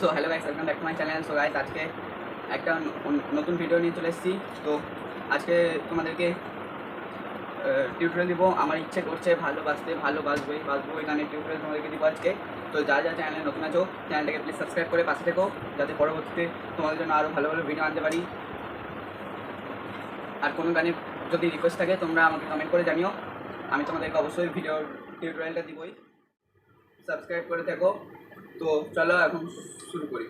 So hello guys, welcome back to my channel. So guys, আজকে একটা নতুন video নিয়ে চলে এসেছি। তো আজকে তোমাদেরকে টিউটোরিয়াল দিব। আমার ইচ্ছে করছে ভালো বাসবো এই গানের টিউটোরিয়াল তোমাদেরকে দিব আজকে। তো যা চ্যানেলে নতুন আছো, চ্যানেলটাকে প্লিজ সাবস্ক্রাইব করে পাশে থেকো, যাতে পরবর্তীতে তোমাদের জন্য আরও ভালো ভালো ভিডিও আনতে পারি। আর কোনো গানের যদি রিকোয়েস্ট থাকে তোমরা আমাকে কমেন্ট করে জানিও, আমি তোমাদেরকে অবশ্যই ভিডিওর টিউটোরিয়ালটা দিবই। সাবস্ক্রাইব করে থেকো। তো চলো এখন শুরু করি।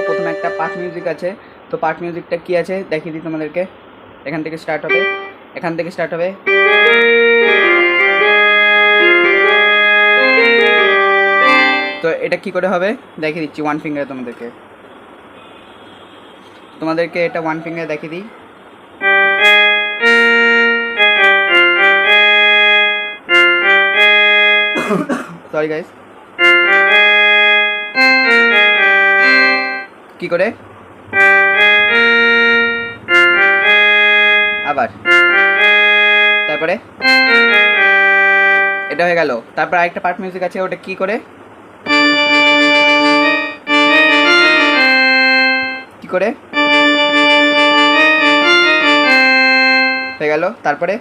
প্রথমে একটা পার্ট মিউজিক আছে। তো পার্ট মিউজিকটা কি আছে দেখিয়ে দিই তোমাদেরকে। এখান থেকে স্টার্ট হবে। তো এটা কি করে হবে দেখিয়ে দিচ্ছি ওয়ান ফিঙ্গারে তোমাদেরকে এটা ওয়ান ফিঙ্গারে দেখিয়ে দিই। সরি গাইস, কি করে আবার, তারপরে এটা হয়ে গেল। তারপর আরেকটা পার্ট মিউজিক আছে, ওটা কি করে হয়ে গেল। তারপরে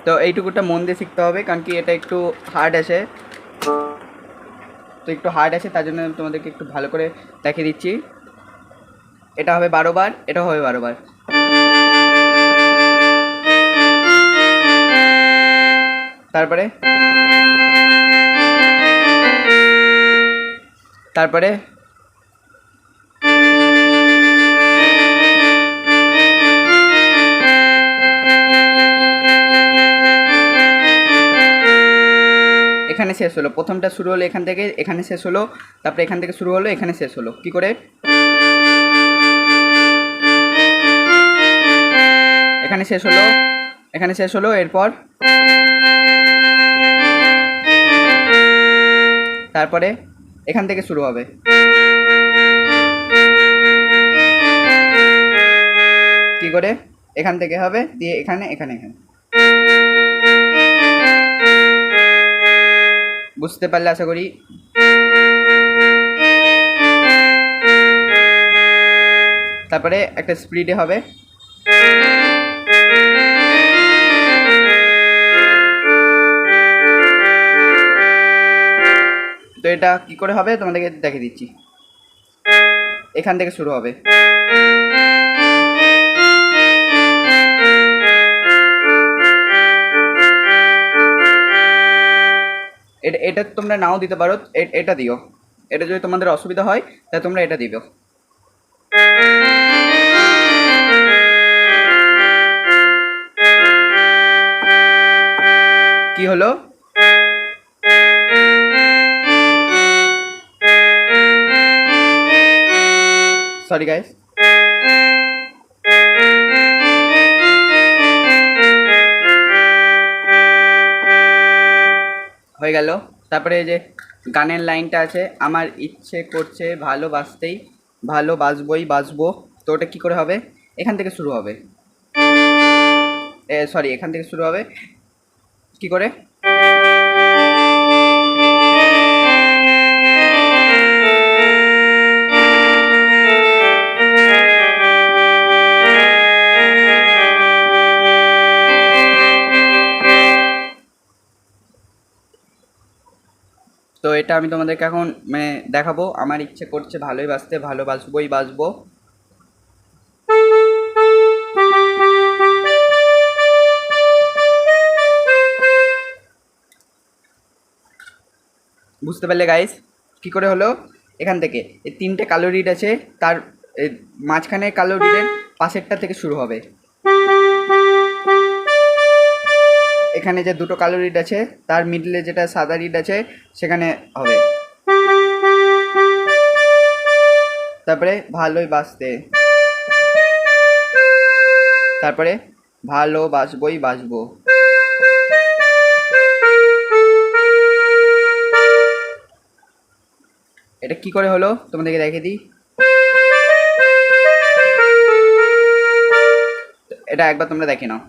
তো এইটুকুটা মন দিয়ে শিখতে হবে, কারণ কি এটা একটু হার্ড আছে। তার জন্য তোমাদেরকে একটু ভালো করে দেখিয়ে দিচ্ছি। এটা হবে 12 বার, এটা হবে 12 বার। তারপরে তারপরে এখানে শেষ হলো, প্রথমটা শুরু হলো এখান থেকে, এখানে শেষ হলো, তারপরে এখান থেকে শুরু হলো, এখানে শেষ হলো। কি করে? এখানে শেষ হলো, এখানে শেষ হলো, এরপর তারপরে এখান থেকে শুরু হবে। কি করে? এখান থেকে হবে, দিয়ে এখানে এখানে এখানে। বুঝতে পারলে আশা করি। তারপরে একটা স্পিডে হবে। তো এটা কি করে হবে তোমাদেরকে দেখিয়ে দিচ্ছি। এখান থেকে শুরু হবে, এটা তোমরা নাও দিতে পারো, এটা দিও। এটা যদি তোমাদের অসুবিধা হয় তাহলে তোমরা এটা দিবে। কি হলো? Sorry guys. হয়ে গেল। তারপরে এই যে গানের লাইনটা আছে, আমার ইচ্ছে করছে ভালোবাসতেই, ভালোবাসবই বাসবো। তো ওটা কী করে হবে? এখান থেকে শুরু হবে, সরি এখান থেকে শুরু হবে। কি করে? তো এটা আমি তোমাদেরকে এখন মানে দেখাবো। আমার ইচ্ছে করছে ভালোই বাসতে, ভালোবাসবই বাসবো। বুঝতে পারলে গাইস কি করে হলো? এখান থেকে এই তিনটে কালো রিড আছে, তার মাঝখানে কালো রিডের পাশেরটা থেকে শুরু হবে। এখানে যে দুটো কালো রিড আছে তার মিডলে যেটা সাদা রিড আছে সেখানে হবে। তারপরে ভালোই বাসতে, তারপরে ভালোবাসবই বাসবো। এটা কি করে হলো তোমাদেরকে দেখিয়ে দিই। এটা একবার তোমরা দেখে নাও।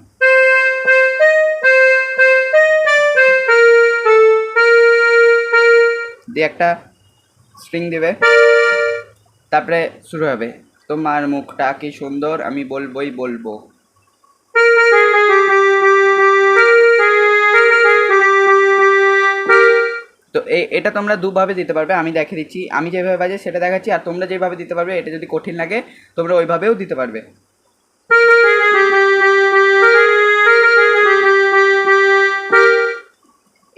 দিয়ে একটা স্ট্রিং দেবে, তারপরে শুরু হবে তোমার মুখটা কি সুন্দর আমি বলবই বলবো। তো এটা তোমরা দুভাবে দিতে পারবে, আমি দেখিয়ে দিচ্ছি। আমি যেভাবে বাজে সেটা দেখাচ্ছি, আর তোমরা যেভাবে দিতে পারবে, এটা যদি কঠিন লাগে তোমরা ওইভাবেও দিতে পারবে।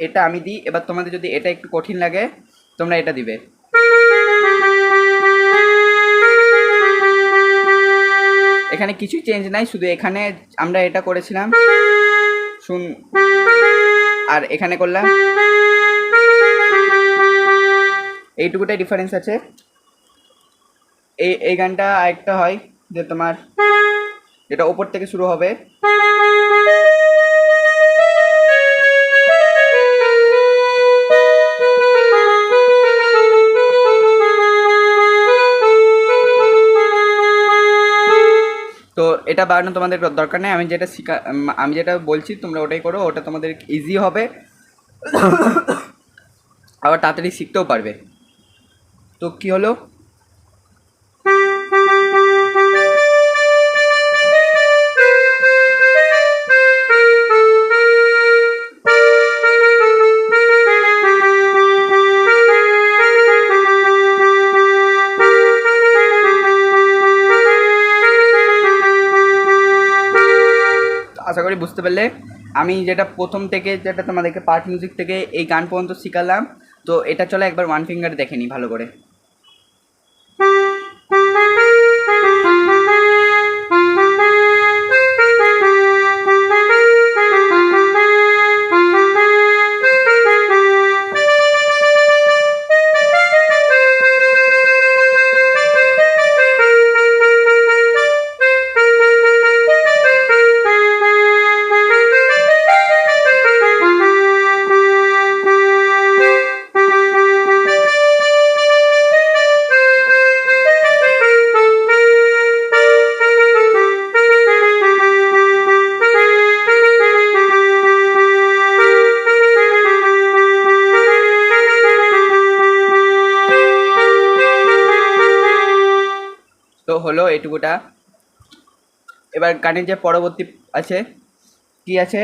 এটা আমি দিই, এবার তোমাদের যদি এটা একটু কঠিন লাগে তোমরা এটা দিবে। এখানে কিছুই চেঞ্জ নাই, শুধু এখানে আমরা এটা করেছিলাম শুন, আর এখানে করলাম, এইটুকুটাই ডিফারেন্স আছে। এই গানটা আরেকটা হয় যে তোমার যেটা ওপর থেকে শুরু হবে, তো এটা বাড়ানো তোমাদের দরকার নেই। আমি যেটা বলছি তোমরা ওটাই করো, ওটা তোমাদের ইজি হবে, আবার তাড়াতাড়ি শিখতেও পারবে। তো কি হলো? আশা করি বুঝতে পারলে। আমি যেটা প্রথম থেকে যেটা তোমাদেরকে পার্ট মিউজিক থেকে এই গান পর্যন্ত শিখালাম, তো এটা চলো একবার ওয়ান ফিঙ্গারে দেখে নিই ভালো করে। তো হলো এইটুকুটা। এবার গানের যে পরবর্তী আছে, কি আছে,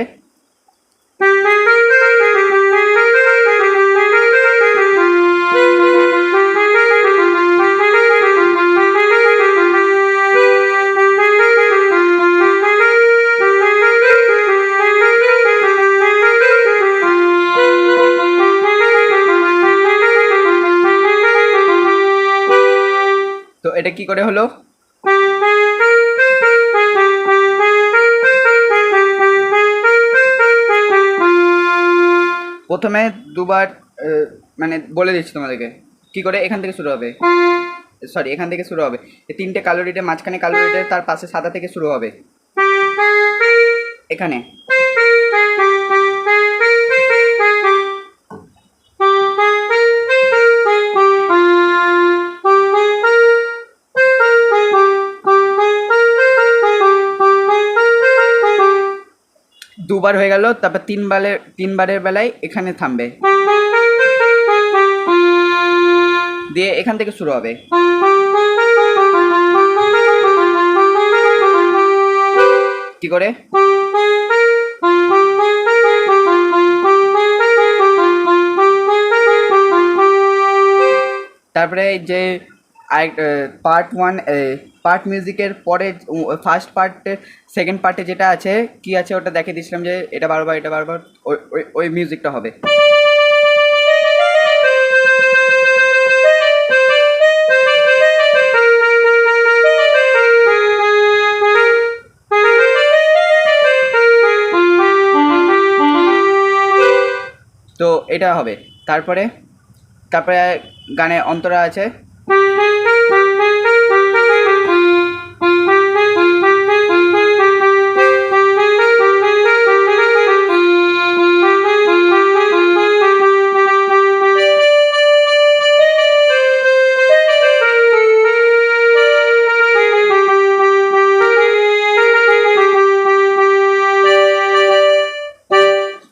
তো এটা কি করে হলো? প্রথমে দুবার মানে বলে দিচ্ছি তোমাদেরকে কি করে। এখান থেকে শুরু হবে, সরি এখান থেকে শুরু হবে, এই তিনটে কালো রিডের মাঝখানে কালো রিডের তার পাশে সাদা থেকে শুরু হবে এখানে। দুবার হয়ে গেল, তারপর তিনবারের বেলায় এখানে থামবে, দিয়ে এখান থেকে শুরু হবে। কি করে? তারপরে যে পার্ট ওয়ান পার্ট মিউজিকের পরে ফার্স্ট পার্টের সেকেন্ড পার্টে যেটা আছে কি আছে ওটা দেখে দিয়েছিলাম, যে এটা বারবার এটা বারবার ওই মিউজিকটা হবে। তো এটা হবে। তারপরে তারপরে গানে অন্তরা আছে,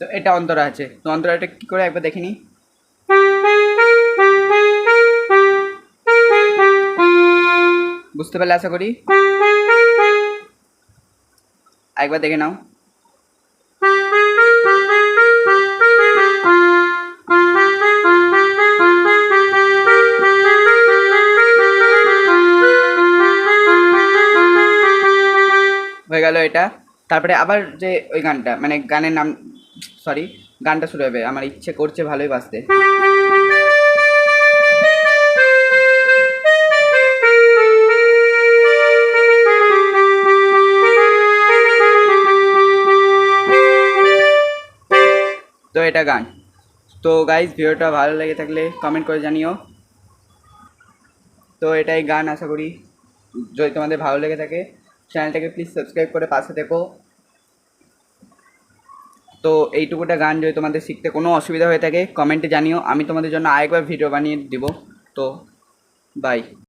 তো এটা অন্তরা আছে। তো অন্তরাটা কী করে একবার দেখে নিই। বুঝতে পারলে আশা করি, একবার দেখে নাও। হয়ে গেল এটা। তারপরে আবার যে ওই গানটা মানে গানের নাম, সরি গানটা শুরু হবে, আমার ইচ্ছে করছে ভালোই বাজতে। তো এটা গান। তো গাইজ ভিডিওটা ভালো লেগে থাকলে কমেন্ট করে জানিও। তো এটাই গান, আশা করি যদি তোমাদের ভালো লেগে থাকে চ্যানেলটাকে প্লিজ সাবস্ক্রাইব করে পাশে থেকো। তো এইটুকুটা গান যদি তোমাদের শিখতে কোনো অসুবিধা হয়ে থাকে কমেন্টে জানিও, আমি তোমাদের জন্য আরেকবার ভিডিও বানিয়ে দিব। তো বাই।